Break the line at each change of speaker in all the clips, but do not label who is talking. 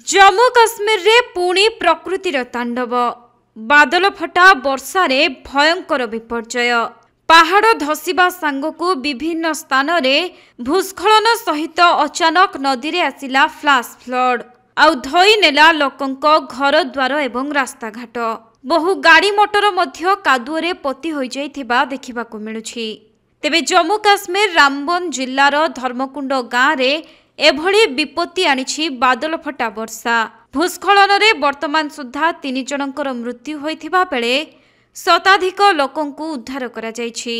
जम्मू काश्मीर रे पुणी प्रकृतिर तांडव बादल फटा वर्षा रे भयंकर विपर्यय पहाड़ धसीबा सांगकु विभिन्न स्थान रे भूस्खलन सहित अचानक नदी रे आसिला फ्लाश फ्लड आउ धई नेला लोकंक घर द्वार एवं रास्ता घाट बहु गाड़ी मोटर मध्य कादुओ रे पति होई जाइथिबा देखिबाकु मिलुछि। तेबे जम्मू काश्मीर रामबन जिल्लार धर्मकुंड गाँ रे एभली विपत्ति आनिछि बादल फटा वर्षा। भूस्खलन रे वर्तमान सुद्धा 3 जनकर मृत्यु होइथिबा बेले शताधिक लोकंकु उद्धार करा जाइछि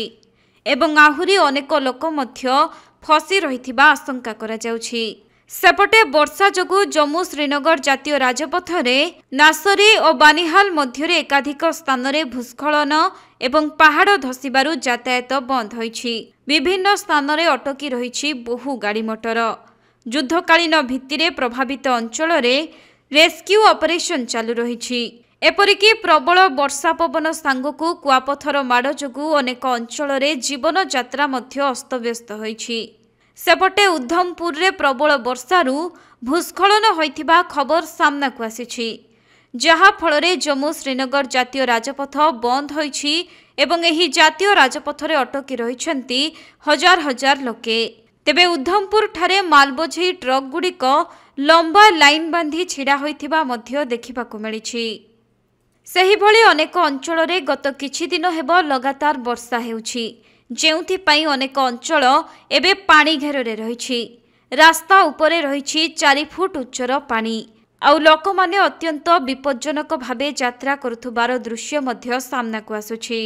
एवं आहुरी अनेक लोक मध्य फसी रहिथिबा आशंका करा जाउछि। सेपटे वर्षा जोगु जम्मू श्रीनगर जातीय राजपथ रे नासरी और बानिहाल मध्य एकाधिक स्थान रे भूस्खलन एवं पहाड़ धसीबारु यातायात बंद होइछि। विभिन्न स्थान रे अटकी रहिछि बहु गाड़ी मोटर। युद्धकालीन भित्तिरे प्रभावित अंचल रे रेस्क्यू ऑपरेशन चालू रहिछि। एपरिकी प्रबल वर्षा पवन सांगकु कुआपथर माड़ जोगु अनेक अंचल रे जीवन यात्रा मध्य अस्तव्यस्त होइछि। सेपटे उधमपुर रे प्रबल वर्षारु भूस्खलन होइथिबा खबर सामना को आसिछि, जहा फल रे जम्मू श्रीनगर जातीय राजपथ बंद होइछि एवं एही जातीय राजपथ रे अटकी रहिछन्ति हजार हजार लोके। तेबे उधमपुर ठारे मालबोझेई ट्रक गुड़िक लंबा लाइन बांधी छिड़ा होइथिबा मध्य देखिबाकु मिलिछि। सेही भली अनेक अंचल रे गत किछि दिन हेबो लगातार वर्षा हेउछि, जेउथिपाई अनेक अंचल एबे पानी घेରରେ रहिछि। रास्ता उपरे रहिछि 4 फुट उच्चर पानी आउ लोकमाने अत्यंत विपज्जनक भावे यात्रा करुथुबार दृश्य मध्य सामना को आसुछि।